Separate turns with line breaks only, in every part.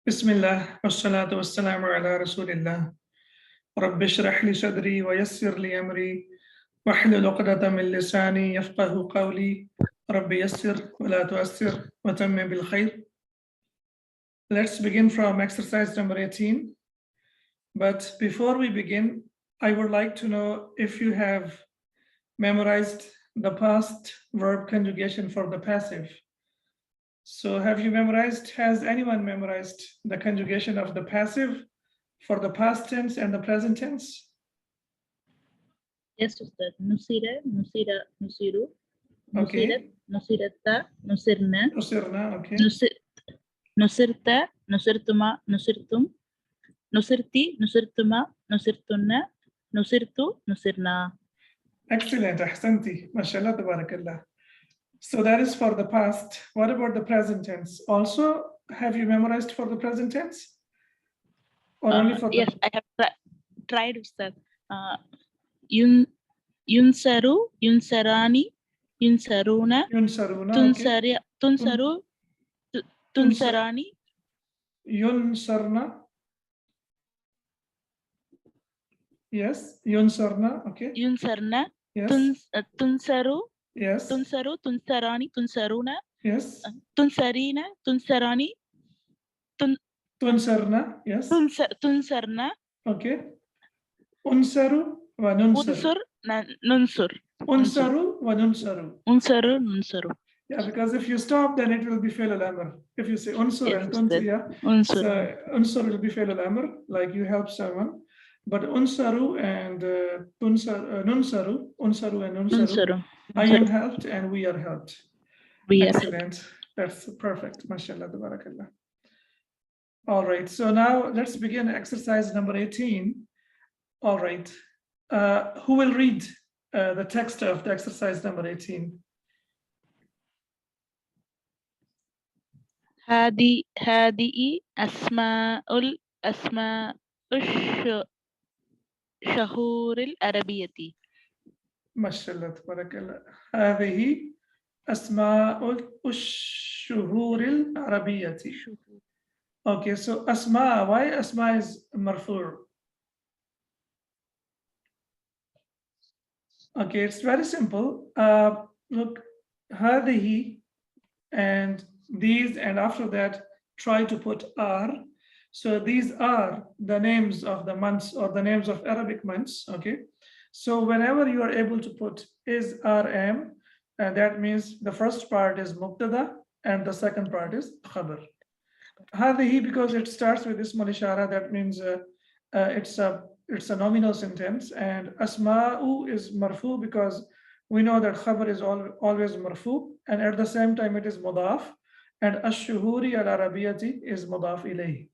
Bismillah, wassalatu wassalamu ala rasulillah. Rabbi shrah li sadri wa yassir li amri wahlul uqdatan min lisani yafqahu qawli. Rabbi yassir wa la tuassir wa tammim bil khair. Let's begin from exercise number 18. But before we begin, I would like to know if you have memorized the past verb conjugation for the passive. So have you memorized, has anyone memorized the conjugation of the passive for the past tense and the present tense?
Yes, Ustad. Nusira, nusira, nusiru.
Okay.
Nusirat, nusirata, nusirna.
Nusirna, okay.
Nusirta, nusirtuma, nusirtum. Nusirti, nusirtuma, nusirtunna. Nusirtu, nusirna.
Excellent. Ahsanti. Mashallah, tabarakallah. So that is for the past. What about the present tense? Also, have you memorized for the present tense? Or only for
Yes, I have tried, Ustad. Yunsaru, yunsarani, yunsaruna,
Yunsaruna,
tunsaria,
okay.
tunsaru, tunsarani.
Yunsarna. Yes, yunsarna, okay.
Yunsarna,
Yes.
tunsaru.
Yes.
Tunsaru, tunsarani, tunsaruna.
Yes.
Tunsarina, tunsarani.
Tunsarna, yes.
Tunsarna.
Okay. Unsaru wa nunsaru.
Nunsur.
Unsaru wa nunsaru.
Unsaru, nunsaru.
Yeah, because if you stop, then it will be fail al-amr. If you say unsur
Yes,
and tunsur, yeah.
Unsur.
So unsur will be fail al-amr, like you help someone. But unsaru and nunsaru, unsaru and nunsaru, I am helped and we are helped. Excellent. That's perfect. MashaAllah, tabarakallah. All right. So now let's begin exercise number 18. All right. Who will read the text of the exercise number 18?
هذه أسماء الشهور العربية.
MashaAllah, tabarakallah. هذه أسماء الشهور العربية. Okay, so Asma, why Asma is marfu'? Okay, it's very simple. Look, هذه and these, and after that, try to put are. So these are the names of the months or the names of Arabic months, okay? So whenever you are able to put is, are, am, that means the first part is mubtada and the second part is khabar. هذه, because it starts with ismul ishara, that means it's a nominal sentence, and asma'u is marfu because we know that khabar is always marfu, and at the same time it is mudaf, and ash-shuhuri al-arabiyati is mudaf ilayhi.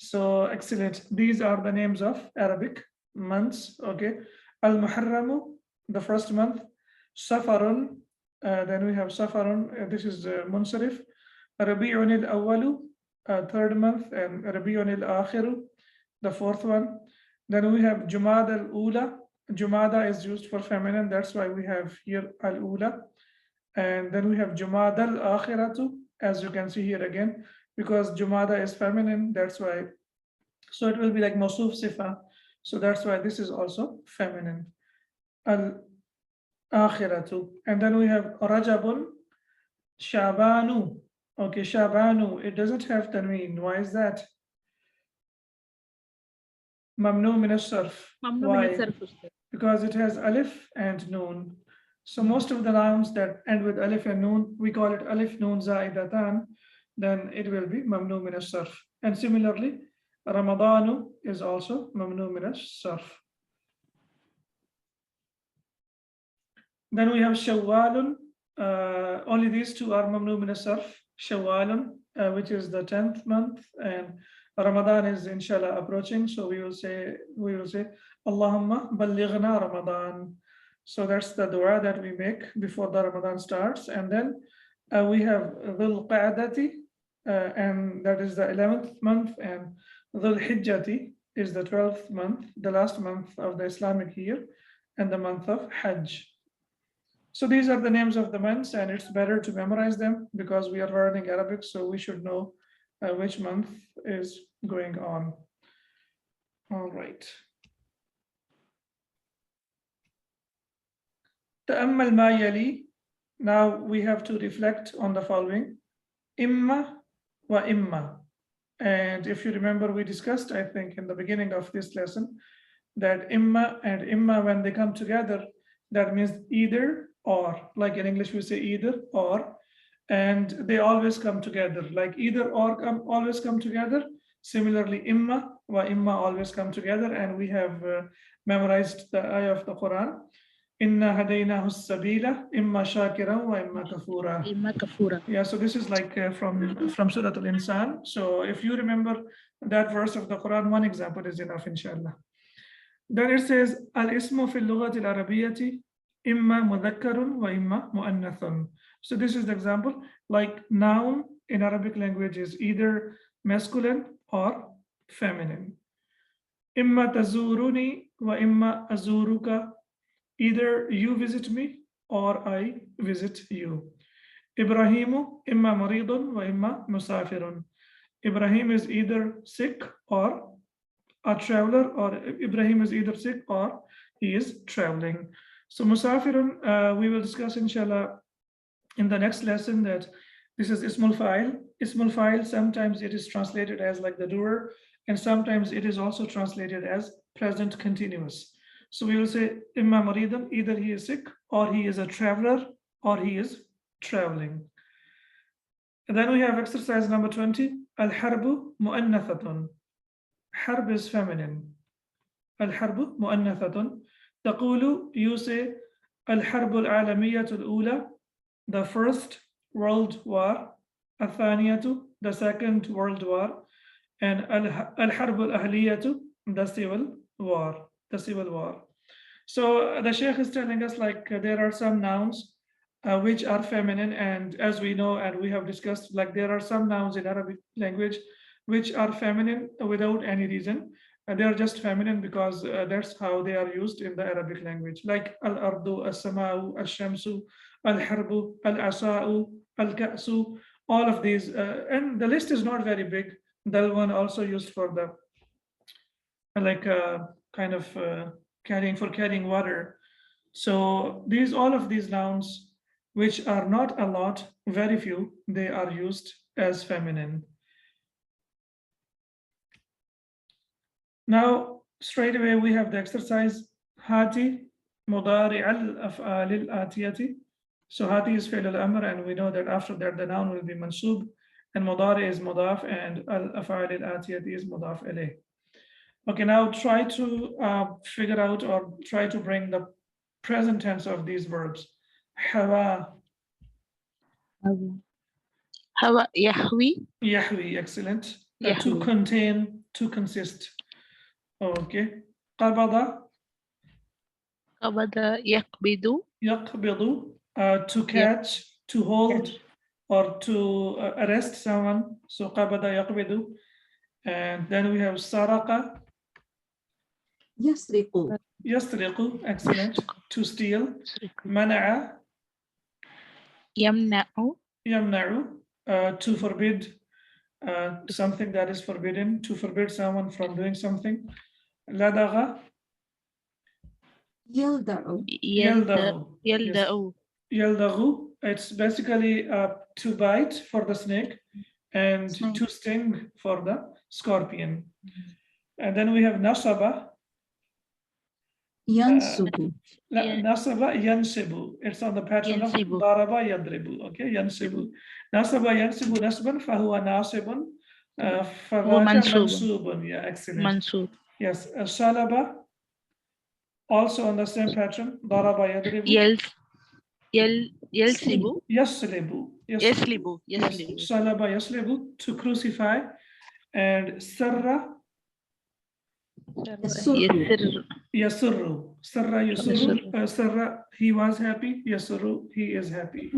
So excellent. These are the names of Arabic months, okay? Al-Muharramu, the first month. Safarun, then we have Safarun, this is Munsarif. Rabi'un al-Awwalu, third month, and Rabi'un al-Akhiru, the fourth one. Then we have Jumada al-Ula. Jumada is used for feminine, that's why we have here al-Ula. And then we have Jumada al-Akhiratu, as you can see here again, because Jumada is feminine, that's why. So it will be like masoob sifa. So that's why this is also feminine. Al-Akhiratu. And then we have Rajabun, Shabanu. Okay, Shabanu, it doesn't have tanween. Why is that? Mamnu min as-sarf. Why? Because it has alif and noon. So most of the nouns that end with alif and noon, we call it alif noon za'idatan, then it will be mamnu min as-sarf. And similarly, Ramadanu is also mamnu min as-sarf. Then we have Shawwalun. Only these two are mamnu min as-sarf. Shawwalun, which is the 10th month, and Ramadan is inshallah approaching, so we will say Allahumma ballighna Ramadan. So that's the dua that we make before the Ramadan starts. And then we have Dhul Qa'dati, and that is the 11th month, and Dhul Hijjati is the 12th month, the last month of the Islamic year, and the month of Hajj. So these are the names of the months, and it's better to memorize them because we are learning Arabic, so we should know which month is going on. All right. تأمل ما يلي. Now we have to reflect on the following. Imma wa imma. And if you remember, we discussed, I think, in the beginning of this lesson, that imma and imma, when they come together, that means either or. Like in English, we say either or, and they always come together. Like either or always come together. Similarly, imma wa imma always come together, and we have memorized the ayah of the Quran. Inna hadaynahu as-sabila imma shakiran wa imma kafura.
Imma kafura.
Yeah, so this is like from Surah Al-Insan. So if you remember that verse of the Quran, one example is enough, inshallah. Then it says, Al-ismu fil lughati al-arabiyyati imma mudhakkarun wa imma muannathun. So this is the example, like noun in Arabic language is either masculine or feminine. Imma tazuruni wa imma azuruka. Either you visit me or I visit you. Ibrahimu imma maridun wa imma musafirun. Ibrahim is either sick or a traveler, or Ibrahim is either sick or he is traveling. So musafirun, we will discuss inshallah in the next lesson that this is ismul fa'il. Ismul fa'il, sometimes it is translated as like the doer, and sometimes it is also translated as present continuous. So we will say imma maridan, either he is sick or he is a traveler or he is traveling. And then we have exercise number 20. Al-harbu mu'annathatun. Harb is feminine. Al-harbu mu'annathatun. Taqulu, you say Al-harbu al-alamiyyatu al-ula, the first world war. Al-thaniyatu, the second world war. And Al-harbu al-ahliyatu, the civil war. The civil war. So the Sheikh is telling us like there are some nouns which are feminine, and as we know and we have discussed, like there are some nouns in Arabic language which are feminine without any reason. They are just feminine because that's how they are used in the Arabic language, like al-ardu, as-sama'u, al-shamsu, al-harbu, al-asa'u, al-ka'su, all of these. And the list is not very big. That one also used for the like kind of carrying water. So these, all of these nouns, which are not a lot, very few, they are used as feminine. Now, straight away we have the exercise hati mudari al-af'al al-atiyati. So hati is fi'l al-amr, and we know that after that the noun will be mansub, and mudari is mudaf, and al-af'al al-atiyati is mudaf ilayh. Okay, now try to figure out or try to bring the present tense of these verbs. Hawa.
Hawa yahwi.
Yahwi, excellent. To
Yahwi.
contain, to consist. Okay. Qabada.
Qabada yaqbidu.
Yaqbidu, to catch, to hold, or to arrest someone. So qabada yaqbidu. And then we have saraqa.
Yasriqu.
Yasriqu, excellent. To steal. Mana'a.
Yamna'u.
Yamna'u, to forbid something that is forbidden, to forbid someone from doing something. Ladagha.
Yalda'u.
Yaldaghu.
Yalda'u.
Yaldaghu, it's basically to bite for the snake and to sting for the scorpion. And then we have nasaba.
Yansubu.
Nasaba yansibu. It's on the pattern of
Yansibu.
daraba yadribu. Okay, yansibu. Nasaba yansibu nasban fahuwa nasibun. Fadaka mansubun. Yeah, excellent.
Mansub.
Yes, salaba. Also on the same pattern. Daraba yadribu.
Yalsibu.
Yaslibu.
Yaslibu.
Yes,
Yaslibu.
salaba yaslibu, to crucify. And sarra.
Yasir.
Yasurru. Sarra yasurru. Sarra, he was happy. Yasurru, he is happy.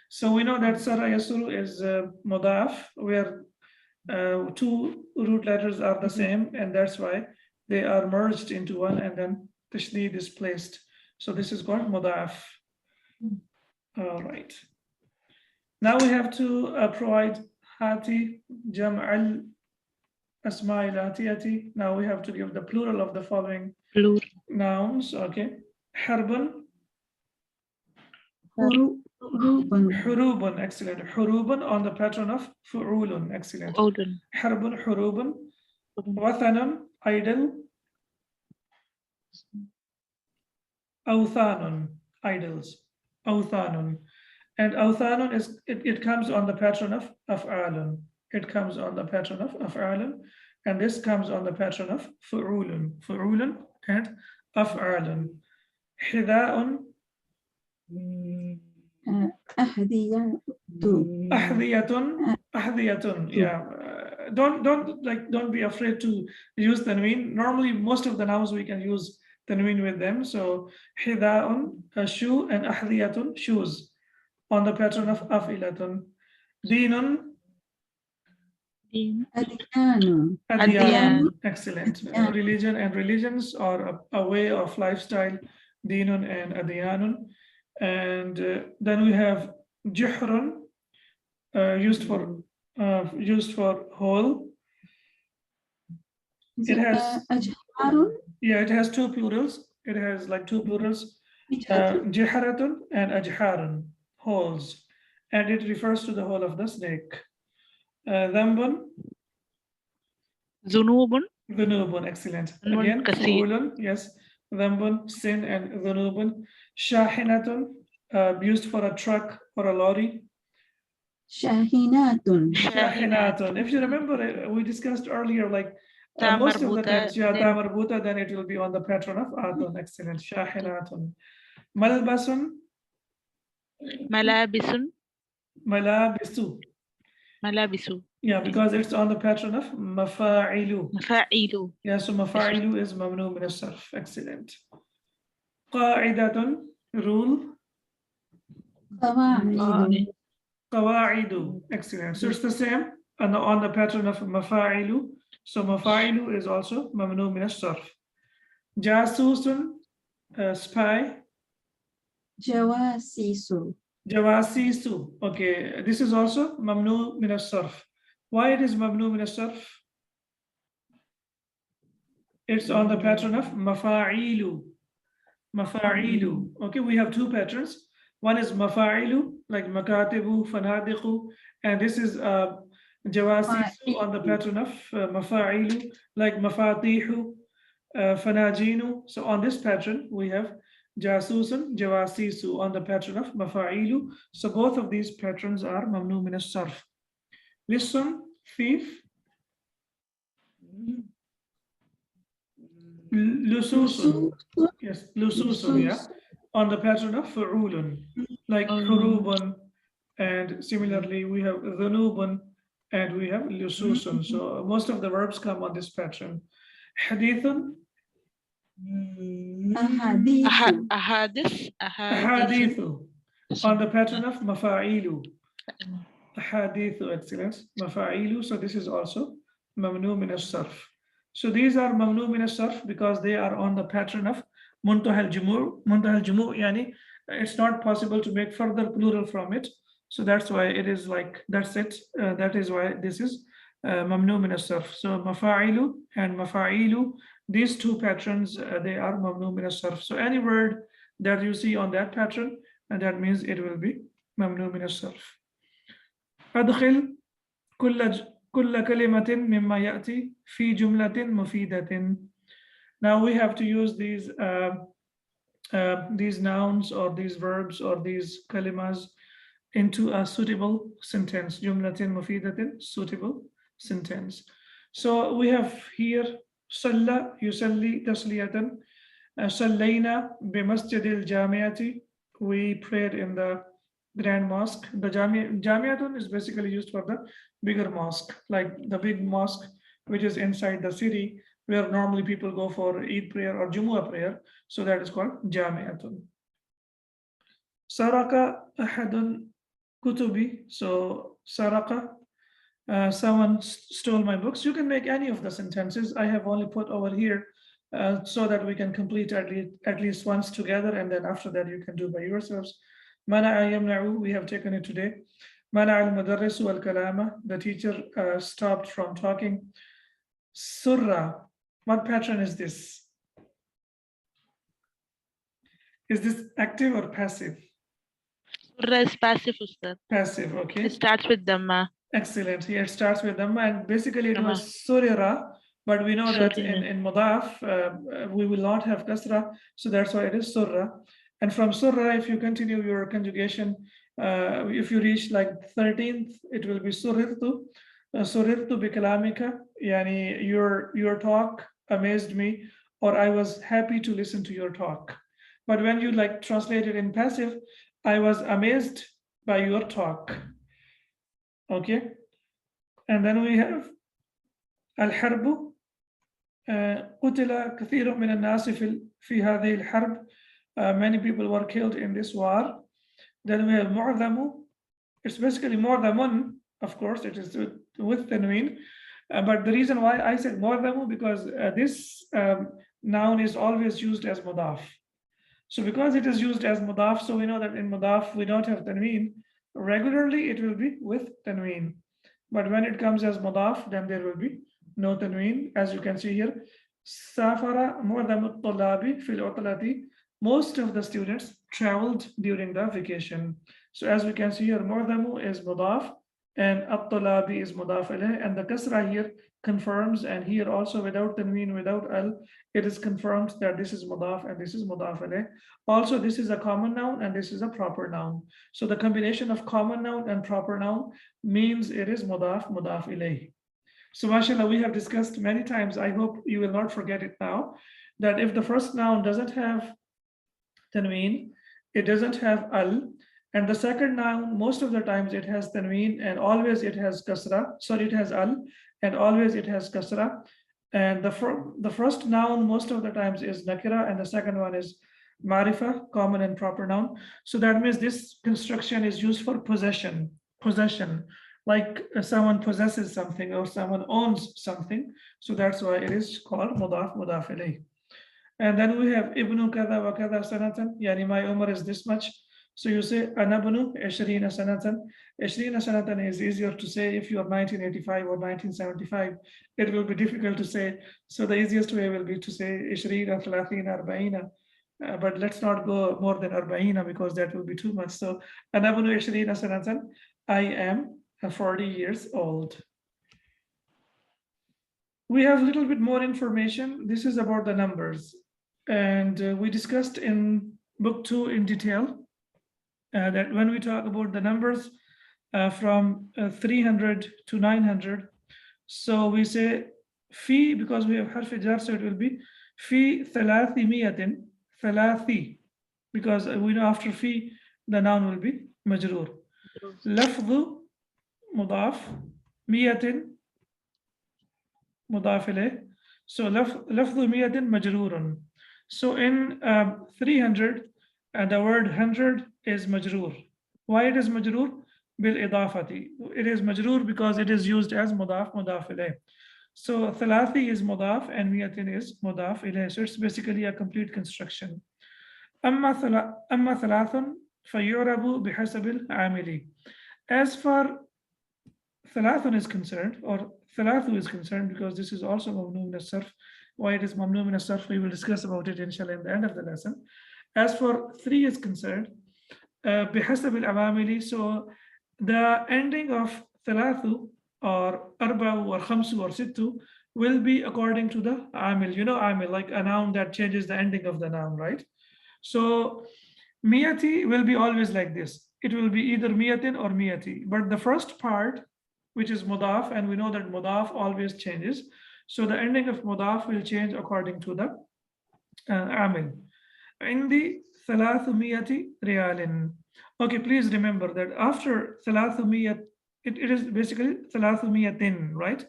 So we know that sarra yasurru is mudaf, where two root letters are the same, and that's why they are merged into one, and then tashdid is placed. So this is called mudaf. All right. Now we have to provide hati jam' al أسماء الآتية. Now we have to give the plural of the following
Plural.
nouns. Okay. حرب.
حروب
حروب. Excellent. حروب on the pattern of فعول. Excellent.
Odin.
حرب حروب. وثن idol. أوثان idols. أوثان. And أوثان is it comes on the pattern of أفعال. It comes on the pattern of أفعال, and this comes on the pattern of فعول. فعول and أفعال. حذاء.
أحذية
أحذية. أحذية. Yeah. Don't be afraid to use tanween. Normally, most of the nouns we can use tanween with them. So حذاء, a shoe, and أحذية, shoes, on the pattern of أفعلة. دين.
Din.
أديان
أديان. Excellent. Religion and religions, or a way of lifestyle. Dinun and Adiyanun. And then we have Juhrun, used for hole. It has,
أجحار
yeah, it has two plurals. It has like two plurals. Jihratun and Ajharun, holes, and it refers to the hole of the snake. Dhanbun.
Zunubun.
Dhunubun. Excellent.
Nun
Again,
kaseer.
fu'ulun, yes. Dhanbun, sin, and dhunubun. Shahinatun, used for a truck or a lorry.
شاهنات
Shahinatun. If you remember, we discussed earlier, like
Ta
most of the
marbuta,
times, yeah,
then-
ta marbuta, then it will be on the pattern of atun. Excellent. Shahinatun. Malbasun.
Malabisun.
Malabisu.
Malabisu.
Yeah, because it's on the pattern of mafa'ilu.
Mafa'ilu.
Yeah, so mafa'ilu is mamnu min as-sarf. Excellent. Qa'idatun, rule.
قواعد
Qawa'idu. Excellent. So it's the same on the pattern of mafa'ilu. So mafa'ilu is also mamnu min as-sarf. Jasusun, spy.
جواسيس
Jawasisu. Okay, this is also mamnu min as-sarf. Why it is mamnu min as-sarf? It's on the pattern of mafa'ilu. Mafa'ilu. Okay, we have two patterns. One is mafa'ilu, like makatibu, fanadiqu, and this is jawasisu on the pattern of mafa'ilu, like mafatihu, fanajinu. So on this pattern, we have jasusun, jawasisu on the pattern of mafa'ilu. So both of these patterns are mamnu min as-sarf. Listen, thief. Lususun. Yes, lususun, yeah. On the pattern of fu'ulun, like hurubun, and similarly we have dhunubun and we have lususun. So most of the verbs come on this pattern. Hadithun.
أحاديث
Ahadith.
Ahadithu on the pattern of mafa'ilu. Ahadithu, excellent. Mafa'ilu. So this is also mamnu min as-sarf. So these are mamnu min as-sarf because they are on the pattern of muntahal jumu'. Muntahal jumu', yani it's not possible to make further plural from it. So that's why it is like, that's it. That is why this is mamnu min as-sarf. So mafa'ilu and mafa'ilu, these two patterns, they are mamnu min as-sarf. So any word that you see on that pattern, and that means it will be mamnu min as-sarf. أدخل كل كلمة مما يأتي في جملة مفيدة. Now we have to use these nouns or these verbs or these kalimas into a suitable sentence. جملة مفيدة, suitable sentence. So we have here صلى يصلي تسلية. صلينا بمسجد الجامعة. We prayed in the Grand Mosque. The Jamiatun is basically used for the bigger mosque, like the big mosque which is inside the city where normally people go for Eid prayer or Jumu'ah prayer. So that is called Jamiatun. Saraka ahadun kutubi. So Saraka, someone stole my books. You can make any of the sentences. I have only put over here so that we can complete at least once together, and then after that you can do by yourselves. Mana'a yamna'u, we have taken it today. Mana'a al-mudarrisu al-kalama, the teacher stopped from talking. Surra. What pattern is this? Is this active or passive?
Surra is passive, Ustad.
Passive, okay.
It starts with Dhamma.
Excellent. Here it starts with Dhamma, and basically it
Dhamma.
was surira, but we know that
Surira.
in Mudaf, we will not have kasra, so that's why it is surra. And from surra, if you continue your conjugation, if you reach like 13th, it will be surirtu. Surirtu bi kalamika, yani your talk amazed me, or I was happy to listen to your talk. But when you like translate it in passive, I was amazed by your talk. Okay, and then we have الحرب. قتل كثير من الناس في هذه الحرب. Many people were killed in this war. Then we have معظم. It's basically معظم, of course, it is with tanween. But the reason why I said معظم because this noun is always used as mudaf. So because it is used as mudaf, so we know that in mudaf we don't have tanween. Regularly it will be with tanween, but when it comes as mudaf, then there will be no tanween. As you can see here, safara mu'dhamu at-tullabi fil utlati. Most of the students traveled during the vacation. So as we can see here, mu'dhamu is mudaf and at-tullabi is mudaf ilayh, and the kasra here confirms, and here also without tanween, without al, it is confirmed that this is mudaf and this is mudaf ilayh. Also, this is a common noun and this is a proper noun. So the combination of common noun and proper noun means it is mudaf ilayh. So mashallah, we have discussed many times, I hope you will not forget it now, that if the first noun doesn't have tanween, it doesn't have al, and the second noun, most of the times it has tanween and always it has kasra, sorry, it has al, and always it has kasra. And the first noun most of the times is nakira, and the second one is marifa, common and proper noun. So that means this construction is used for possession, like someone possesses something or someone owns something. So that's why it is called mudaf ilayh. And then we have ibnu kada wa kada sanatan, yani my umar is this much. So you say anabnu eshrina sanatan. Eshrina sanatan is easier to say. If you are 1985 or 1975, it will be difficult to say. So the easiest way will be to say eshrina, thalathina, arba'ina. But let's not go more than arba'ina because that will be too much. So anabnu eshrina sanatan, I am 40 years old. We have a little bit more information. This is about the numbers. And we discussed in book 2 in detail that when we talk about the numbers from 300 to 900, so we say fi, because we have harf jar, so it will be fi thalathimiyatin, thalathi, because we know after fi the noun will be majroor. Lafdhu mudaf, miyatin mudaf ilayh. So lafdhu miyatin majroorun. So in 300, the word 100 is majroor. Why it is majroor? Bil idafati. It is majroor because it is used as mudaf ilayh. So thalathi is mudaf and miyatin is mudaf ilayh. So it's basically a complete construction. Amma thalathun fayurabu bihasabil amili. As far thalathun is concerned, or thalathu is concerned, because this is also mamnu min as-sarf. Why it is mamnu min as-sarf, we will discuss about it inshallah in the end of the lesson. As for 3 is concerned, bihasab al-awamili, so the ending of thalathu or arba'u or khamsu or sittu will be according to the amil. You know amil, like a noun that changes the ending of the noun, right? So miyati will be always like this. It will be either miyatin or miyati. But the first part, which is mudaf, and we know that mudaf always changes. So the ending of mudaf will change according to the amil. In the thalathumiyati riyalin. Okay, please remember that after thalathumiyat, it is basically thalathumiyatin, right?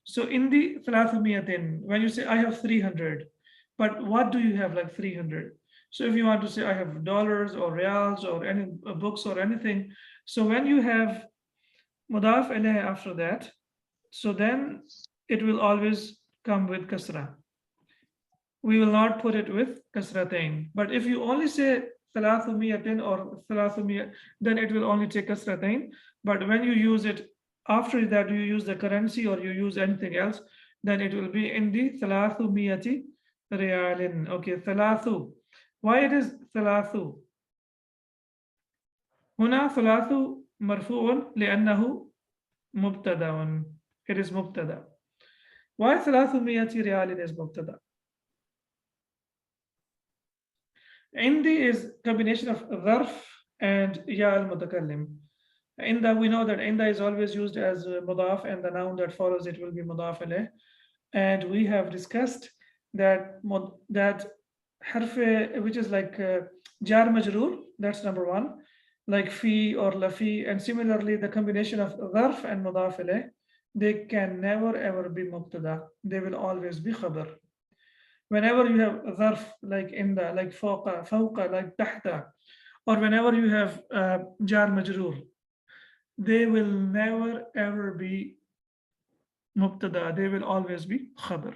So in the thalathumiyatin, when you say I have 300, but what do you have like 300? So if you want to say I have dollars or reals or any books or anything, so when you have mudaf ilayh after that, so then it will always come with kasra. We will not put it with kasratain. But if you only say thalathumiyatin or thalathumiyat, then it will only take kasratain. But when you use it after that, you use the currency or you use anything else, then it will be عندي 300 ريال. Okay, ثلاث. Why it is ثلاث? هنا ثلاث مرفوع لأنه مبتدأ. It is مبتدأ. Why 300 ريال is مبتدأ? عندي is combination of ظرف and يا المتكلم. عند, we know that عند is always used as مضاف, and the noun that follows it will be مضاف إليه. And we have discussed that حرف, which is like jar majroor, that's number one, like fi or lafi, and similarly the combination of ظرف and مضاف إليه, they can never ever be مبتدا, they will always be خبر. Whenever you have ظرف like inda, like فوق, like تحت, or whenever you have jar majroor, they will never ever be مبتدا, they will always be خبر.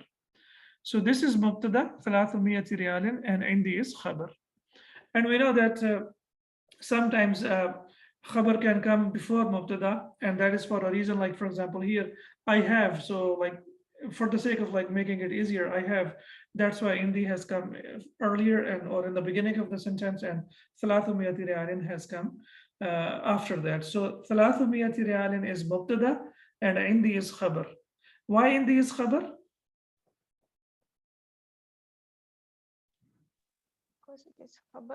So this is مبتدا 300 ريال and عندي is خبر. And we know that sometimes خبر can come before مبتدا, and that is for a reason, like for example here I have, so like for the sake of like making it easier, I have, that's why عندي has come earlier and or in the beginning of the sentence, and 300 ريال has come after that. So 300 ريال is مبتدا and عندي is خبر. Why عندي is خبر?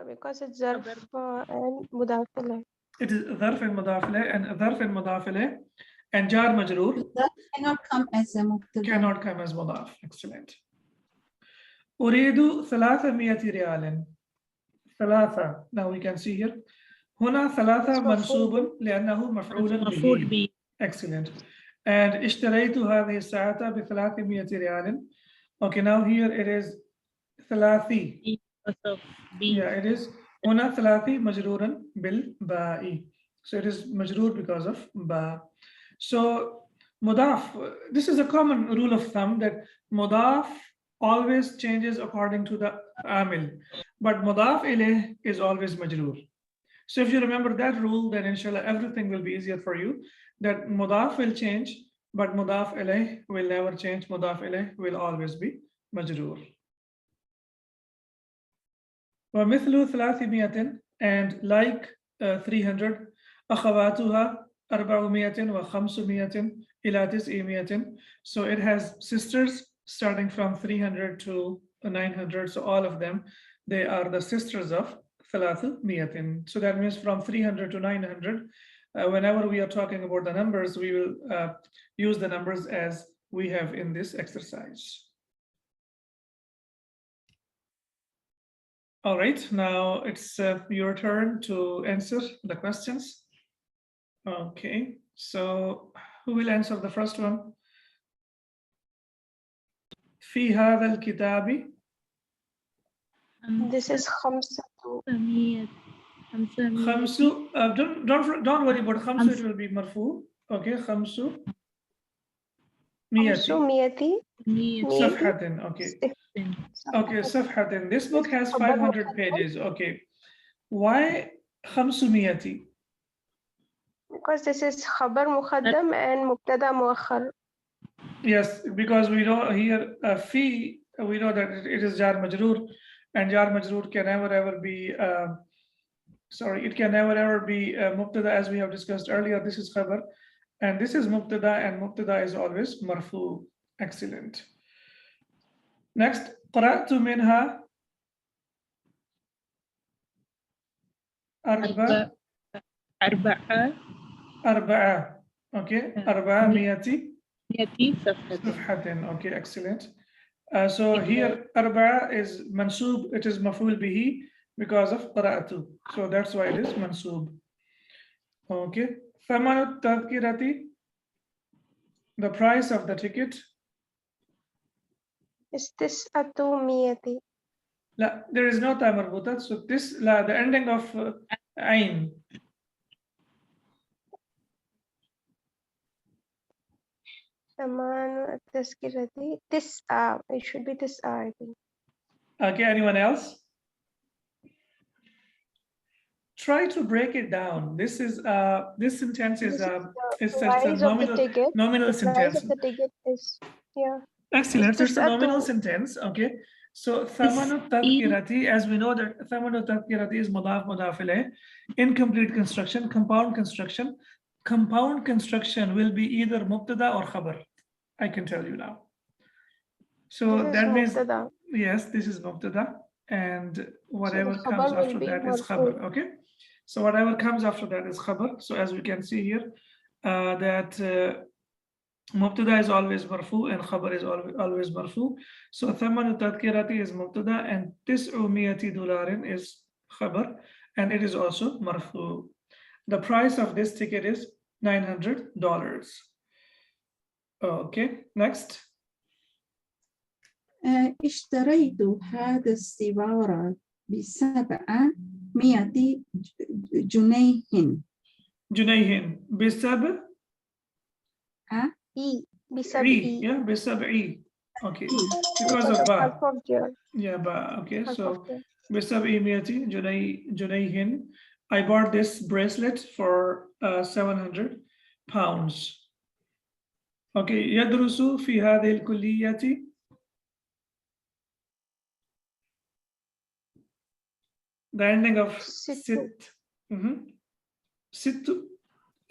Because it's ظرف and مضاف إليه.
It is ظرف مضاف إليه, and ظرف مضاف إليه and jar majroor
That cannot come as a مبتدأ.
cannot come as مضاف. Excellent. أريد 300 ريال. ثلاثة. Now we can see here. هنا ثلاثة منصوب لأنه مفعول
مفعول
به.
به.
Excellent. And اشتريت هذه الساعة ب 300 ريال. Okay, now here it is ثلاثي. Yeah, it is هنا ثلاثي مجرورا بالباء. So it is مجرور because of با. So مضاف, this is a common rule of thumb that مضاف always changes according to the عامل, but مضاف إليه is always مجرور. So if you remember that rule, then inshallah everything will be easier for you. That مضاف will change, but مضاف إليه will never change. مضاف إليه will always be مجرور. ومثل 300 and like 300 أخواتها 400 و500 إلى 900. So it has sisters starting from 300 to 900. So all of them, they are the sisters of 300. So that means from 300 to 900, whenever we are talking about the numbers, we will use the numbers as we have in this exercise. All right, now it's your turn to answer the questions. Okay, so who will answer the first one? في هذا الكتاب.
This is خمسة.
خمس. Don't worry about خمس. It will be مرفوع. Okay, خمس. مئة. صفحة. Okay. Okay, صفحة. This book has 500 pages. Okay. Why 500?
Because this is خبر مقدم and مبتدأ مؤخر.
Yes, because we know here fi, we know that it is jar majroor, and jar majroor can never ever be it can never ever be mubtada, as we have discussed earlier. This is khabar and this is mubtada, and mubtada is always marfu. Excellent. Next, qara'tu minha arba'a. Okay, arba'a miyati. Okay, excellent. So here arba'a is mansoob, it is maf'ul bihi because of qara'atu. So that's why it is mansoob. Okay. Thamanu tadhkirati, the price of the ticket.
Is this مئة?
La, there is no ta marbuta. So this la, the ending of ain.
ثمان التذكرة تسعة. It should be تسعة, I think.
Okay, anyone else? Try to break it down. This is this sentence is
the
it's
price
a
of the ticket.
nominal
The price
sentence.
of the ticket is, yeah.
Excellent. So it's a nominal
Tis'atu.
sentence. Okay. So thamanu tadhkirati, as we know that thamanu tadhkirati is mudaf mudaf ilayh. Incomplete construction, compound construction. Compound construction will be either mubtada or khabar. I can tell you now. So
This is
that means,
mubtada.
yes, this is mubtada, and whatever
khabar
comes
will
after
be
that is
marfu'.
khabar. Okay. So whatever comes after that is khabar. So as we can see here, that mubtada is always marfu and khabar is always marfu. So thamanu tadhkirati is mubtada and $900 is khabar, and it is also marfu. The price of this ticket is $900. Okay, next.
اشتريت هذا السيارة ب700 جنيه.
جنيهن بسبع
E.
E,
Bisab'i.
yeah, بسبع. Okay, because
Because
of
of
ba.
harf of jar.
Yeah, ba. Okay,
Harf
so
of jar.
بسبع جنيهن. I bought this bracelet for 700 pounds. Okay, يدرس في هذه الكلية. The ending of
Sittu.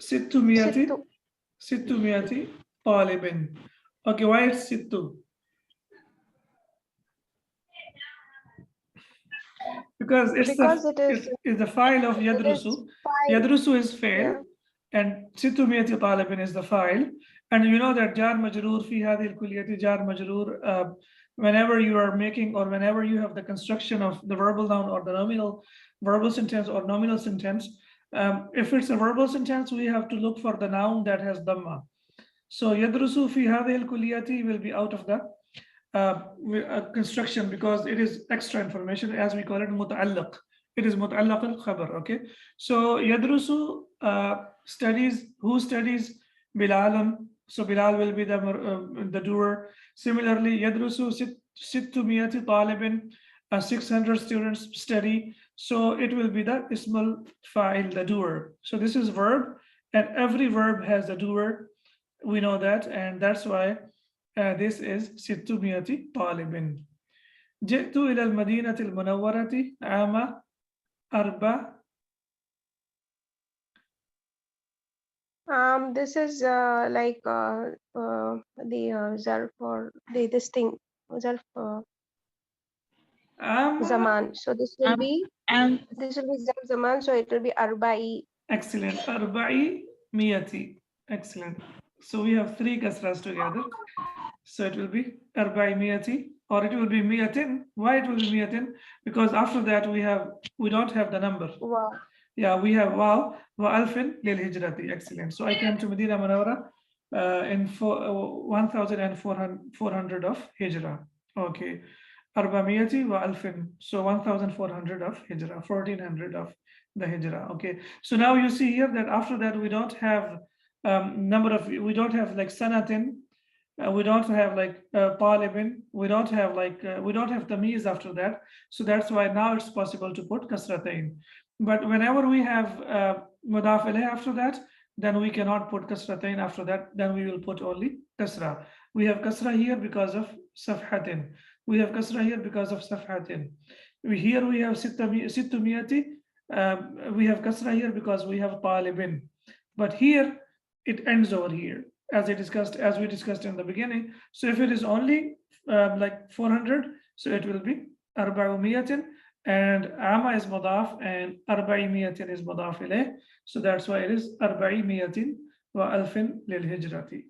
ستمائة
Sittu.
طالب. Okay, why it's sittu? Because it's the file of yadrusu. Yadrusu is fail, and sittumiyati talibin is the file. And you know that jar majroor fi hadhihi al-kulliyati jar majroor, whenever you are making or whenever you have the construction of the verbal noun or the nominal verbal sentence or nominal sentence, if it's a verbal sentence, we have to look for the noun that has dhamma. So yadrusu fi hadhihi al-kulliyati will be out of the construction because it is extra information, as we call it muta'allaq. It is muta'allaq al-khabar. Okay, so yadrusu studies. Who studies? Bilalun. So Bilal will be the doer. Similarly, yadrusu sittumiyati talibin. 600 students study. So it will be the ismul fa'il, the doer. So this is verb, and every verb has a doer. We know that, and that's why this is ستمائة طالب. جئت إلى المدينة المنورة عام 4.
This is like the zarf or this thing zarf
عام.
zaman. So this will be zarf zaman. So it will be arba'i.
Excellent. 400. Excellent. So we have 3 kasras together. So it will be 400, or it will be miatin. Why it will be miatin? Because after that we don't have the number.
Wow.
Yeah, we have wow wa alfin lil hijrati. Excellent. So I came to Madina Manawara in 1,400 of hijrah. Okay, 400 wa alfin. So 1,400 of hijrah, 1,400 of the hijrah. Okay, so now you see here that after that we don't have we don't have like sanatin. We don't have like talibin. We don't have tamyiz after that. So that's why now it's possible to put kasratain. But whenever we have mudaf ilayh after that, then we cannot put kasratain after that. Then we will put only kasra. We have kasra here because of safhatin. We have kasra here because of safhatin. Here we have sittumiyati. We have kasra here because we have talibin. But here it ends over here, as we discussed in the beginning. So if it is only like 400, so it will be 400, and ama is mudaf and 400 is mudaf ilayh. So that's why it is 400 wa alfin lil hijrati.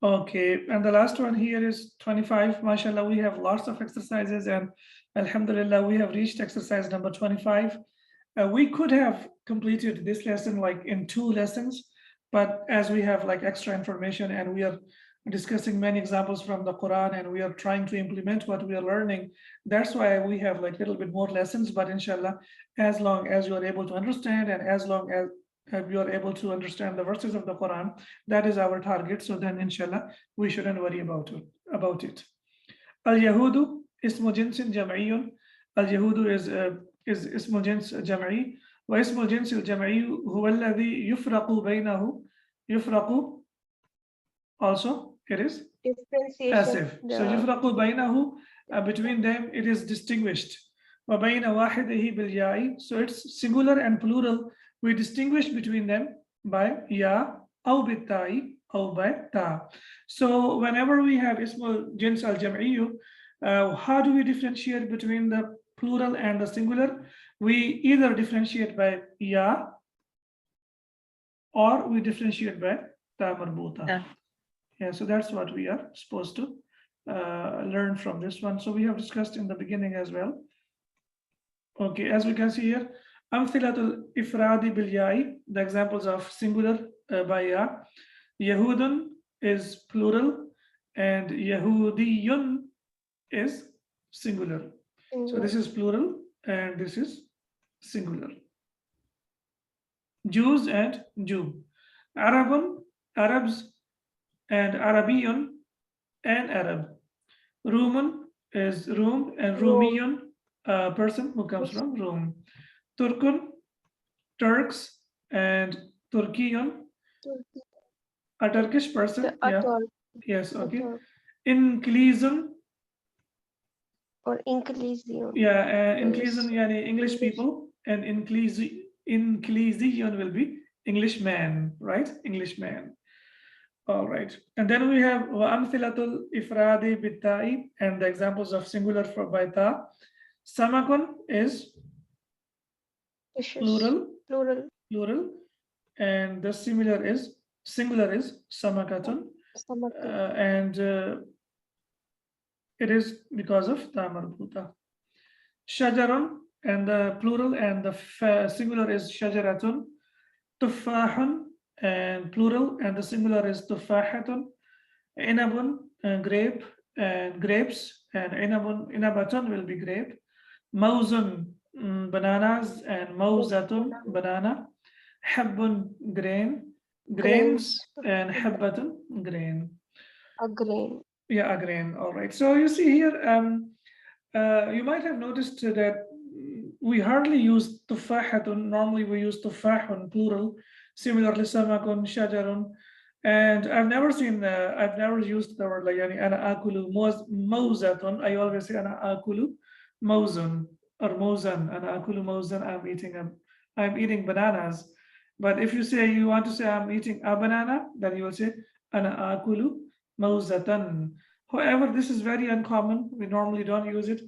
Okay, and the last one here is 25. MashaAllah, we have lots of exercises, and alhamdulillah, we have reached exercise number 25. We could have completed this lesson like in 2 lessons, but as we have like extra information and we are discussing many examples from the Quran and we are trying to implement what we are learning, that's why we have like a little bit more lessons. But inshallah, as long as you are able to understand and as long as you are able to understand the verses of the Quran, that is our target. So then inshallah, we shouldn't worry about it. Al-Yahudu ismu jinsin jam'iyyun. Al-Yahudu is ismu jins jam'i. واسم الجنس الجمعي هو الذي يفرق also it is
differentiation.
passive. So يفرق بينه, between them it is distinguished. وبين واحده بالياء. So it's singular and plural. We distinguish between them by ya أو بالتاء أو by ta. So whenever we have ismul jins al jam'iyu, how do we differentiate between the plural and the singular? We either differentiate by ya or we differentiate by ta marbuta.
Yeah.
Yeah, so that's what we are supposed to learn from this one. So we have discussed in the beginning as well. Okay, as we can see here, amthilatul ifradi bil ya'i, the examples of singular by ya. Yahudun is plural and Yahudiyun is singular. So this is plural and this is singular. Jews and Jew. Arabun, Arabs, and Arabiyun and Arab. Rumun is Rum and Rumiyun, a person who comes from Rum. Turkun, Turks, and Turkiyun, a Turkish person. Yeah. Yes, okay. Inclusion.
Or inclusion.
Yeah, inclusion, yani English people, and inclusion will be Englishman, right? Englishman. All right. And then we have وَأَمْثِلَةُ الْإِفْرَادِ بِالتَّاءِ, and the examples of singular for by ta. Samakun is plural, and the singular is samakatun, and it is because of ta marbuta. Shajarun, and the plural and the singular is shajaratun. Tuffahun, and plural and the singular is tuffahatun. Inabun, grape and grapes, and inabatun will be grape. Mauzun, bananas, and mauzatun, banana. Habbun, grains, and habbatun, grain.
A grain.
Yeah, a grain. All right. So you see here, you might have noticed that we hardly use tuffahatun. Normally we use tuffahun, plural. Similarly, samakun, shajarun. And I've never used the word like yani ana akulu mauzatun. I always say ana akulu mauzun or mauzan. Ana akulu mauzan. I'm eating bananas. But if you say you want to say I'm eating a banana, then you will say ana akulu mauzatan. However, this is very uncommon. We normally don't use it,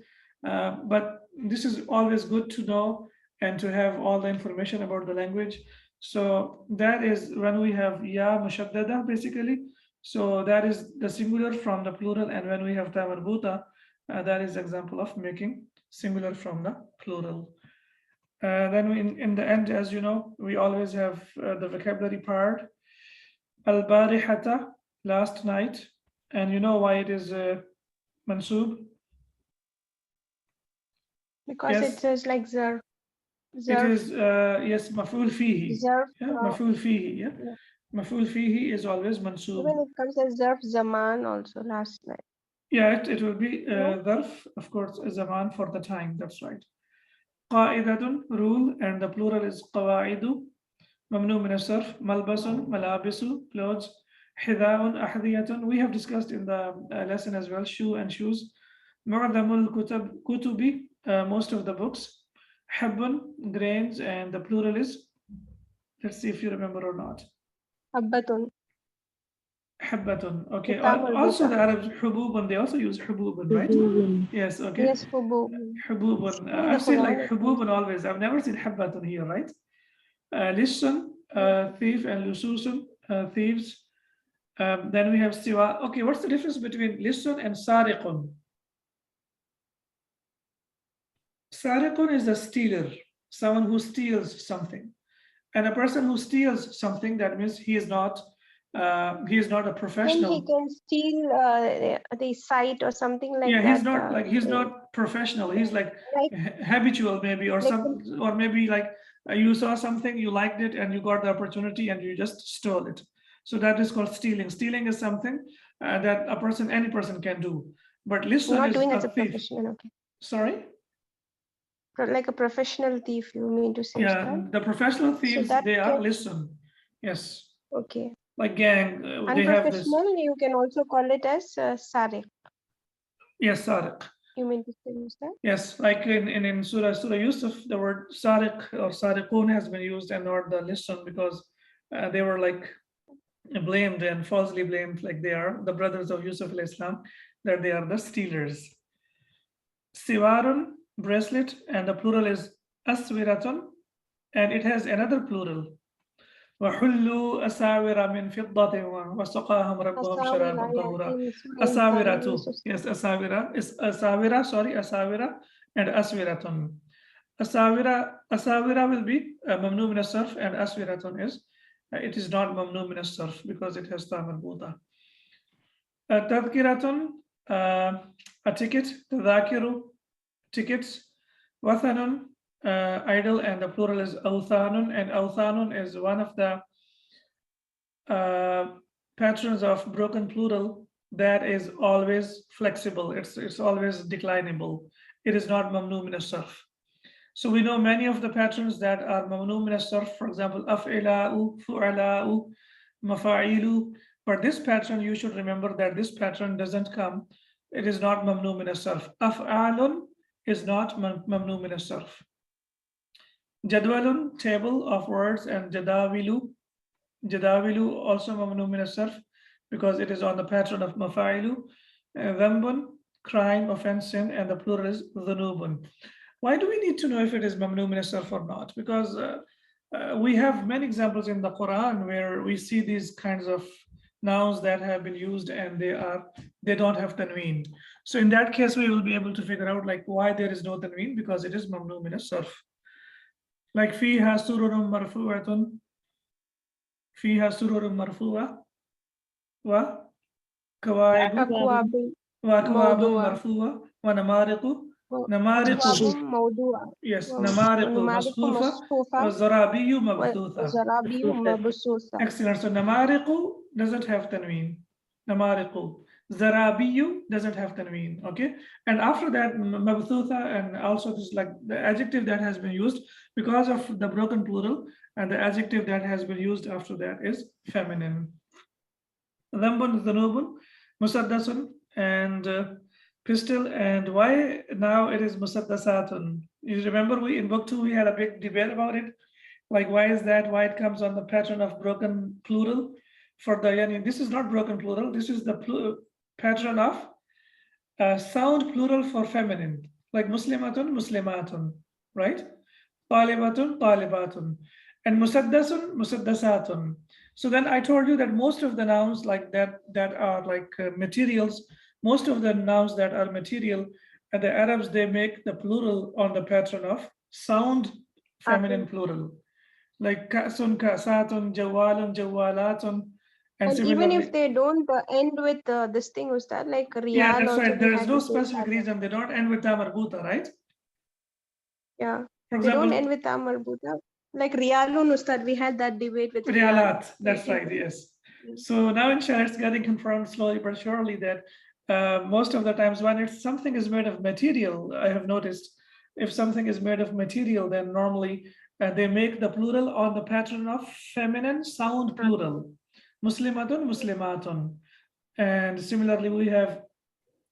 but this is always good to know and to have all the information about the language. So that is when we have ya mushaddada basically. So that is the singular from the plural, and when we have ta marbuta, that is example of making singular from the plural. Then in the end, as you know, we always have the vocabulary part. Al-barihata, last night, and you know why it is mansoob?
Because
Yes.
it says like zarf.
It is yes, maf'ul fihi.
Zarf.
Yeah, maf'ul fihi. Yeah, maf'ul fihi is always mansoob.
Even it comes as zarf zaman also last night.
Yeah, it will be dharf, of course, zaman for the time. That's right. Qa'idatun, rule, and the plural is qawa'idu. Mamnu min as-sarf, malbasun, malabisu, clothes. Hida'un, ahdiyatun. We have discussed in the lesson as well, shoe and shoes. Mu'adamul kutubi, most of the books. Habbun, grains, and the plural is, let's see if you remember or not.
Habbatun.
Habbatun. Okay.
Kitab
Also the
al-Buka.
Arabs, hububun, they also use hububun, right? Yes, okay.
Yes, hubub.
Hububun.
In
I've
the
seen like
Quran,
hububun always. I've never seen habbatun here, right? Lissun, thief, and lususun, thieves. Then we have siwa. Okay, what's the difference between lissun and sariqun? Sariqun is a stealer, someone who steals something. And a person who steals something, that means he is not a professional.
Then he can steal the site or something like that.
Yeah, he's not professional. He's like habitual maybe, or or maybe like you saw something, you liked it, and you got the opportunity and you just stole it. So that is called stealing. Stealing is something that any person can do. But lissun
not
is
doing
a
as a
thief.
professional. Okay.
Sorry?
Like a professional thief, you mean to say?
Yeah,
that?
the professional thieves,
that
they are
can-
lissun. Yes.
Okay.
like gang. They have this.
Unprofessional, you can also call it as sariq.
Yes, sariq.
You mean to say, Ustad?
Yes, like in Surah Yusuf, the word sariq or sariqun has been used and not the listen, because they were like blamed and falsely blamed, like they are the brothers of Yusuf alayhi salam, that they are the stealers. Siwarun, bracelet, and the plural is aswiratun, and it has another plural. وَحُلُّوا أَسَاوِرَ مِنْ فِضَّةٍ وَسَقَاهُمْ رَبُّهُمْ شَرَابًا طَهُورًا. Asawiratu. Yes, asawira is asawira, sorry, asawira and aswiratun. Asawira will be mamnu min as-sarf, and aswiratun is it is not mamnu min as-sarf because it has ta marbuta. Tadhkiratun, a ticket, tadhakiru, tickets, wathanun, idol, and the plural is awthanun, and awthanun is one of the patterns of broken plural that is always flexible. It's always declinable. It is not mamnu min as-sarf. So we know many of the patterns that are mamnu min as-sarf, for example, af'ila'u, fu'ala'u, mafa'ilu. But this pattern, you should remember that this pattern doesn't come. It is not mamnu min as-sarf. Af'alun is not mamnu min as-sarf. Jadwalun, table of words, and jadawilu also mamnu min as-sarf because it is on the pattern of mafa'ilu. Dhambun, crime, offense, sin, and the plural is dhunubun. Why do we need to know if it is mamnu min as-sarf or not? Because we have many examples in the Quran where we see these kinds of nouns that have been used and they don't have tanween. So in that case, we will be able to figure out like why there is no tanween, because it is mamnu min as-sarf. Like fiha sururun marfu'atun, fiha sururun marfu'a, wa kawaibu wa kawabun marfu'a, wa namariqu yes, namariqu masfufa wa zarabiyu mabthutha. Excellent. So namariqu doesn't have tanween. Namariqu. Zarabiyu doesn't have tanween. Okay. And after that, mabthutha, and also this like the adjective that has been used because of the broken plural, and the adjective that has been used after that is feminine. Dhambun, dhanubun, musaddasun, and pistol. And why now it is musaddasatun? You remember in book 2 we had a big debate about it. Like why is that? Why it comes on the pattern of broken plural for the yani? This is not broken plural. This is the pattern of sound plural for feminine, like muslimatun, muslimatun, right? Talibatun, talibatun, and musaddasun, musaddasatun. So then I told you that most of the nouns like that are like materials, most of the nouns that are material, and the Arabs, they make the plural on the pattern of sound feminine plural, like kasun, kasatun, jawalun, jawalatun.
And even if they don't end with this thing, Ustad, like riyal.
Yeah, that's
also
right. There is no
the same
specific
pattern.
reason they don't end with ta marbuta, right?
Yeah,
For
they don't
example,
end with ta marbuta. Like riyalun, Ustad, we had that debate with
riyalat. That's
Riyal.
right. Yes. So now inshallah it's getting confirmed slowly but surely that most of the times when something is made of material, I have noticed if something is made of material, then normally they make the plural on the pattern of feminine sound plural. Muslimatun, muslimatun. And similarly, we have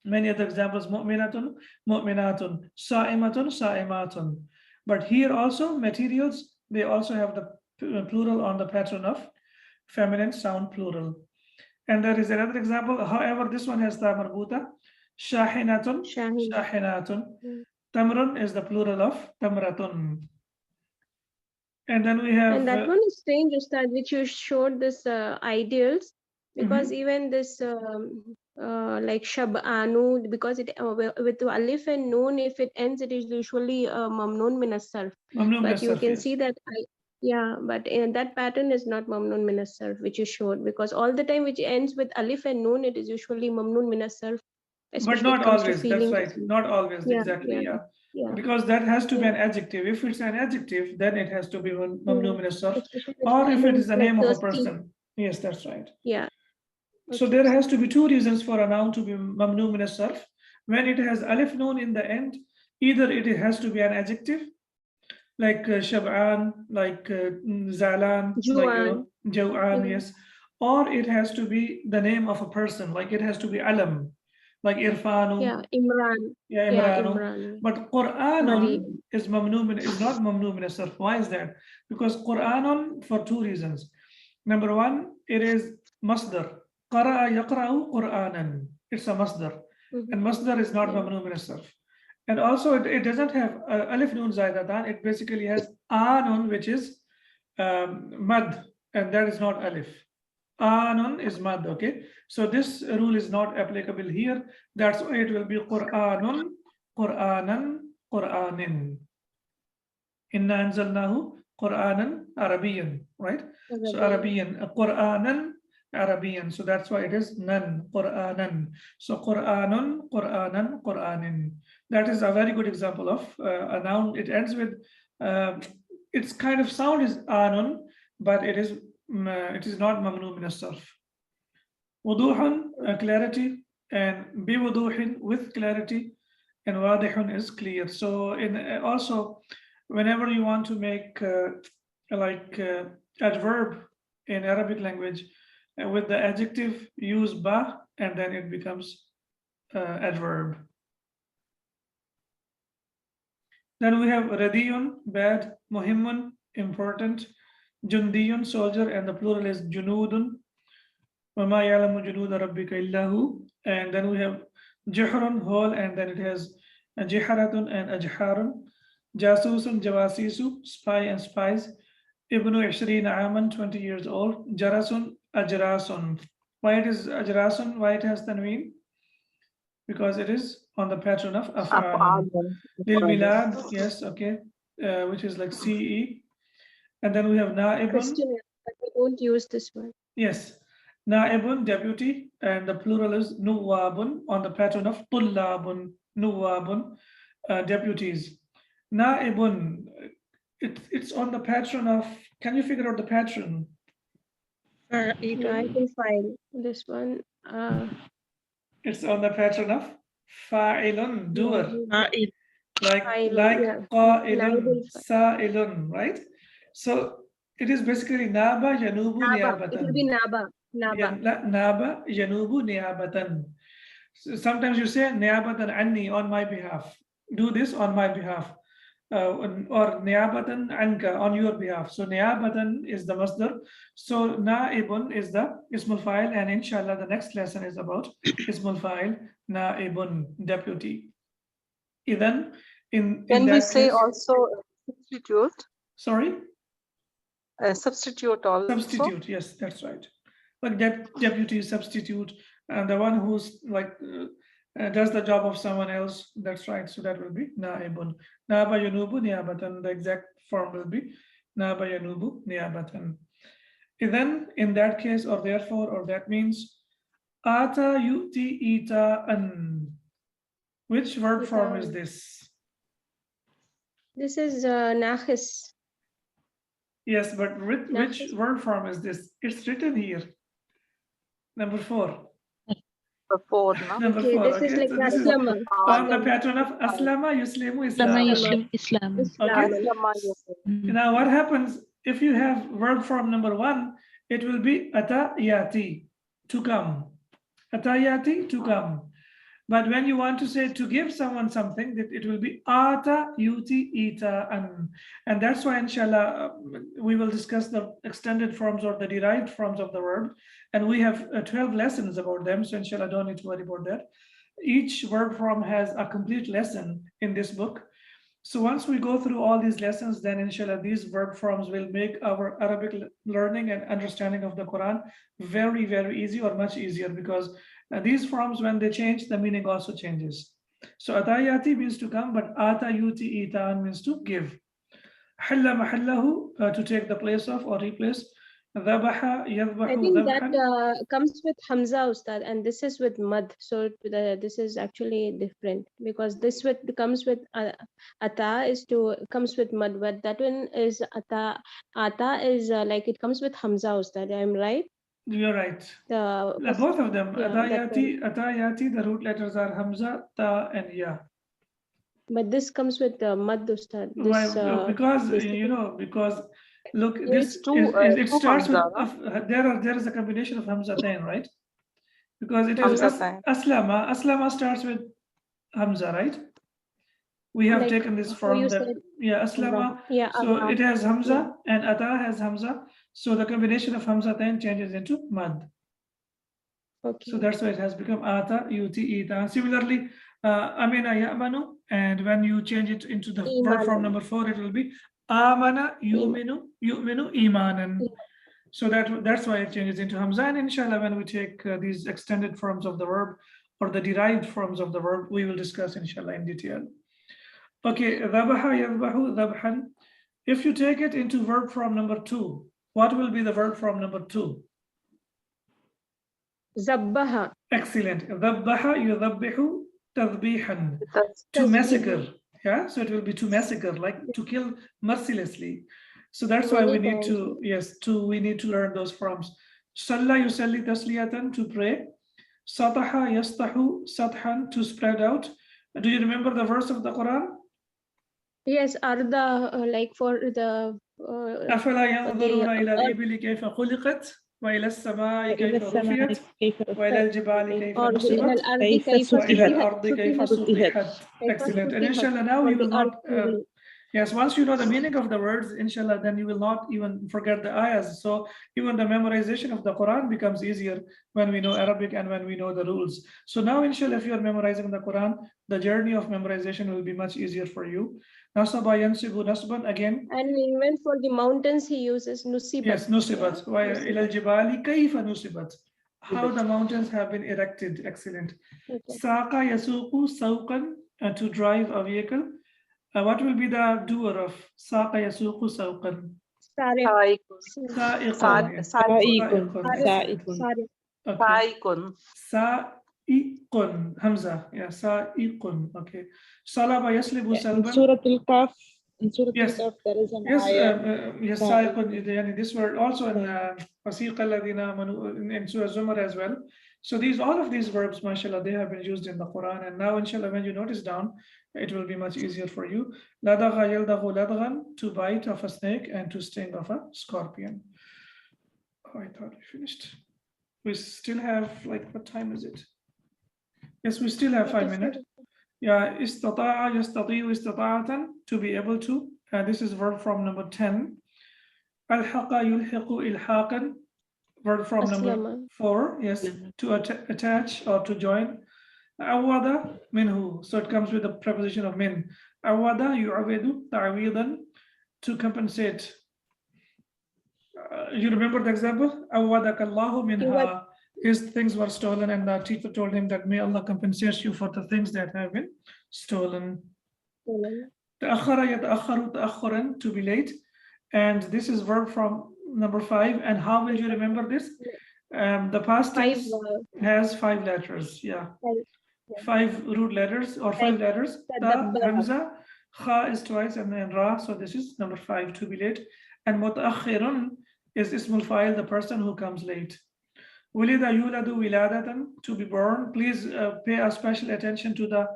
many other examples, mu'minatun, mu'minatun, sa'imatun, sa'imatun. But here also materials, they also have the plural on the pattern of feminine sound plural. And there is another example, however, this one has ta marbuta, shahinatun, shahinatun. Tamrun is the plural of tamratun. And then we have...
And that one is strange, Ustad, which you showed this ideals, because even this like shab'anu, because it with alif and noon, if it ends, it is usually mamnoon min as-sarf. But you can see that but that pattern is not mamnoon min as-sarf, which you showed, because all the time which ends with alif and noon, it is usually mamnoon min as-sarf.
But not always, that's right. Not always, exactly, yeah. Because that has to be an adjective. If it's an adjective, then it has to be mamnu min as-sarf. Or if it is the name of a person. Yes, that's right.
Yeah.
So there has to be two reasons for a noun to be mamnu min as-sarf. When it has alif noon in the end, either it has to be an adjective, like shab'an, like zalan, like Jaw'an, yes. or it has to be the name of a person, like it has to be alam, like Irfanu.
Yeah, Imran.
Yeah,
Yeah,
Imranu.
Imran.
But Quranun
Maryam.
is not mamnu min as-sarf. Why is that? Because Quranun, for two reasons. Number one, it is masdar. Qara'a yaqra'u Qur'anan. It's a masdar.
Mhm.
And masdar is not
Yeah.
mamnu min as-sarf. And also it doesn't have alif nun zaidatan. It basically has anun, which is mad, and that is not alif. Anun is mad, okay? So this rule is not applicable here. That's why it will be Qur'anun, Qur'anan, Qur'anin. Inna anzalnahu Qur'anan Arabiyan, right? So Arabiyan, Qur'anan, Arabian. So that's why it is nan, Qur'anan. So Qur'anun, Qur'anan, Qur'anin. That is a very good example of a noun. It ends with, its kind of sound is anun, but it is not mamnu min as-sarf. Wuduhan, clarity, and biwuduhin, with clarity, and wadihun is clear. So in also, whenever you want to make adverb in Arabic language, with the adjective, use ba, and then it becomes adverb. Then we have radiyun, bad, muhimmun, important, jundiyun, soldier, and the plural is junudun. وَمَا يَعْلَمُ جُنُودَ رَبِّكَ إِلَّا هُ. And then we have juhrun, hole, and then it has jiharatun and ajharun. Jasusun, jawasisu, spy and spies. Ibnu Ishrina Aman, 20 years old. Jarasun, ajrasun. Why it is ajrasun? Why it has tanween? Because it is on the pattern of af'al. Lil milad, yes, okay, which is like CE. And then we have na'ibun.
Christian, but we won't use this one.
Yes, na'ibun, deputy, and the plural is nuwabun, on the pattern of tullabun, nuwabun, deputies. Na'ibun, it's on the pattern of, can you figure out the pattern?
No, I can find this one.
It's on the pattern of fa'ilun, doer. Like
yeah.
qa'ilun, sa'ilun, right? So it is basically naba yanubu
Naba. It will be
niyabatan.
Naba.
Naba yanubu niyabatan. So sometimes you say niyabatan anni, on my behalf. Do this on my behalf. Or niyabatan anka, on your behalf. So niyabatan is the masdar. So na'ibun is the ismul fa'il, and inshallah the next lesson is about ismul fa'il, na'ibun, deputy. Then in
Can we
that
say
case,
also substitute?
sorry?
Substitute also.
Substitute, yes, that's right. Like deputy, substitute, and the one who's like does the job of someone else. That's right. So that will be na'ibun. Naba yanubu niyabatan. The exact form will be naba yanubu niyabatan. Then in that case, or therefore, or that means ata yu'ti ita'an. Which verb form is this?
This is Nakhis.
Yes, but which verb form is this? It's written here. Number 4.
Before, no?
Number
Okay,
4.
this is like
So this is
Aslama.
on the pattern of aslama yuslimu islam.
Islam.
Okay.
Aslama, yes.
Now what happens if you have verb form number 1? It will be ata yati, to come. Ata yati, to come. But when you want to say to give someone something, that it will be ata yuti ita an. And that's why inshallah we will discuss the extended forms or the derived forms of the verb, and we have 12 lessons about them, so inshallah don't need to worry about that. Each verb form has a complete lesson in this book. So once we go through all these lessons, then inshallah these verb forms will make our Arabic learning and understanding of the Quran very, very easy, or much easier, because these forms, when they change, the meaning also changes. So atayati means to come, but ata yuti itaan means to give. Halla mahallahu, to take the place of or replace. Dhabaha yadhbahu
I think
dhabhan.
that comes with Hamza, Ustad, and this is with Mad. So this is actually different, because this comes with Ata comes with Mad, but that one is Ata is like it comes with Hamza, Ustad. I'm right?
You're right.
Both
of them.
Yeah,
Atayati, the root letters are Hamza, Ta, and Ya.
But this comes with Mad, Ustad.
Because because Look,
It's
this
two,
it
two
starts with
Hamza,
there is a combination of Hamzatain, right? Because it is
Hamzatain.
Aslama starts with Hamza, right? We have
Like
taken this
how
from
you
the
said,
Aslama.
yeah,
So it has Hamza
yeah.
and Ata has Hamza. So the combination of Hamzatain changes into Mad.
Okay.
So that's why it has become Ata, Yuti, Ita. Similarly, Amina, Ya'manu, and when you change it into the verb form
Imanan.
number 4, it will be Amana, Yu'minu, Imanan. So that's why it changes into Hamza. And inshallah, when we take these extended forms of the verb or the derived forms of the verb, we will discuss inshallah in detail. Okay, dhabaha, yadbahu, dhabhan. If you take it into verb form number 2, what will be the verb form number 2?
Zabbaha.
Excellent. Dhabbaha, yudhabbihu, tadbihan.
That's
To
Tasbih.
massacre. Yeah, so it will be to massacre, like to kill mercilessly. So that's why we
Many
need to, yes, we need to learn those forms. Salla yusalli tasliyatan, to pray. Sataha yastahu sathan, to spread out. Do you remember the verse of the Quran?
Yes, Arda, like for the
أفلا ينظرون إلى
earth.
الإبل كيف خلقت وإلى السماء
وإلى
كيف
السماء
رفعت
كيف
وإلى
رفعت
الجبال كيف
or إلى
نصبت
الأرض
كيف
كيف
وإلى
سطحت
الأرض كيف
سطحت.
سطحت.
كيف
Excellent. And
سطحت.
inshallah, now
For
you
the
will not,
earth.
yes, once you know the meaning of the words, inshallah, then you will not even forget the ayahs. So even the memorization of the Quran becomes easier when we know Arabic and when we know the rules. So now, inshallah, if you are memorizing the Quran, the journey of memorization will be much easier for you. Nasaba yansibu nasban, again.
And even for the mountains, he uses nusibat.
Yes, nusibat.
Yeah,
Why
nusibat.
ilal jibali kayfa nusibat? How the mountains have been erected. Excellent.
Okay.
Saqa yasuqu sawqan, to drive a vehicle. What will be the doer of Saqa yasuqu sawqan?
Sariq.
Sa'iqun.
سائق
Excellent.
سائق
Sariq.
Okay.
Saikun.
Sa'iqun. Hamza. Yeah, sa'iqun. Okay. Salaba yaslibu
in
salban.
سورة الكهف
Yes.
there is an
Yes,
ayah
yes, Sa'iqun, this word also in Wasiqa alladhina amanu in Surah Zumar as well. So all of these verbs, mashallah, they have been used in the Quran. And now, inshallah, when you notice down, it will be much easier for you. Ladagha yaldaghu ladghan, to bite of a snake and to sting of a scorpion. Oh, I thought we finished. We still have, like, what time is it? Yes, we still have 5 minutes. Yeah, istata'a yastati'u istata'atan, to be able to. This is verb from number 10. Alhaqa yulhiqu ilhaqan, verb from number
Aslama.
4. Yes, to attach or to join. Awada minhu, so it comes with the preposition of min. Awada yu'awidu ta'widan, to compensate. You remember the example? Awadakallahu minha. His things were stolen, and the teacher told him that may Allah compensate you for the things that have been stolen. Ta'akhara yata'akharu ta'akhuran, to be late. And this is verb from number 5. And how will you remember this? The past tense has 5 letters. Yeah. 5 root letters or 5 letters. Ta, Hamza, Kha is twice, and then Ra. So this is number 5, to be late. And mutaakhirun is ismul fa'il, the person who comes late. Wulida yuladu wiladatan, to be born. Please pay a special attention to the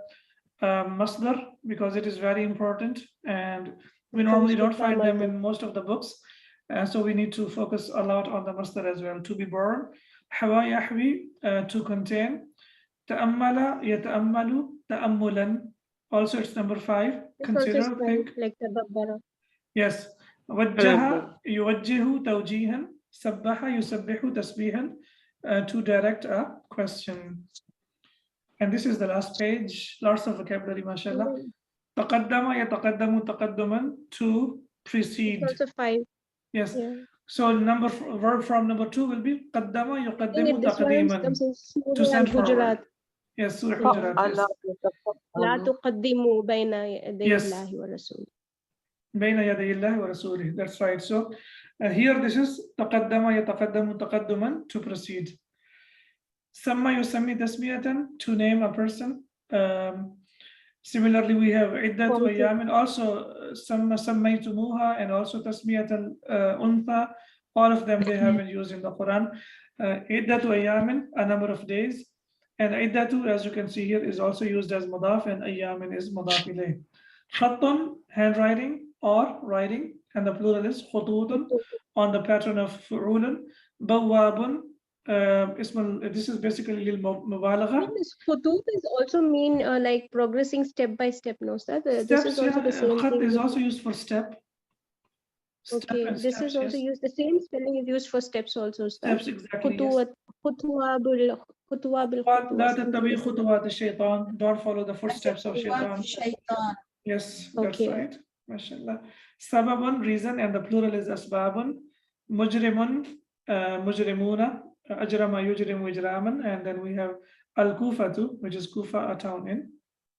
masdar, because it is very important, and we normally don't find them in most of the books. So we need to focus a lot on the masdar as well. To be born. Hawa yahwi, to contain. Ta'ammala yata'ammalu ta'ammulan. Also, it's number 5. Consider, think.
Like tadabbara.
Yes. Wajjaha yuwajjihu tawjihan. Sabbaha yusabbihu tasbihan, to direct a question. And this is the last page. Lots of vocabulary, mashallah. Taqaddama yataqaddamu taqadduman, to precede.
It's also 5.
Yes.
Yeah.
So verb from number 2 will be qaddama yuqaddimu
This one
taqdiman,
comes in
to send forward.
Hujurat.
Yes, Surah Hujurat. Yes.
لا تقدموا بين يدي
Yes.
الله ورسوله.
بين يدي الله ورسوله. That's right. So here this is taqaddama yataqaddamu taqadduman, to proceed. Samma yusammi tasmiyatan, to name a person. Similarly, we have iddatu ayyamin, also samma sammaytumuha, and also tasmiyat al-untha. All of them, they have been used in the Quran. Iddatu ayyamin, a number of days. And iddatu, as you can see here, is also used as mudaf, and ayyamin is mudaf ilayh. Khattun, handwriting or writing. and the plural is khututun on the pattern of fu'ulun. Bawwabun, this is basically lil mubalagha.
This khutut is also mean like progressing step by step, no, Ustad? This
Steps,
is also the same
khat
thing.
is also used for step. Step
Okay,
and
this
steps,
is also
yes.
used, the same spelling is used for steps also, Ustad.
Steps, exactly, yes.
Khutwa bil
لا تتبعي خطوات الشيطان. Don't follow the footsteps of shaitan.
Shaitan.
Yes, that's
Okay.
right. MashaAllah. Sababun, reason, and the plural is asbabun. Mujrimun, mujrimuna, ajrama yujrimu ijraman, and then we have al-Kufatu, which is Kufa, a town in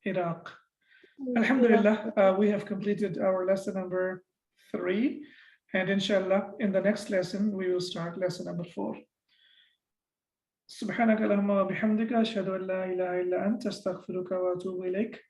Iraq. Alhamdulillah, we have completed our lesson number 3, and inshallah, in the next lesson, we will start lesson number 4. سبحانك اللهم وبحمدك أشهد أن لا إله إلا أنت أستغفرك وأتوب إليك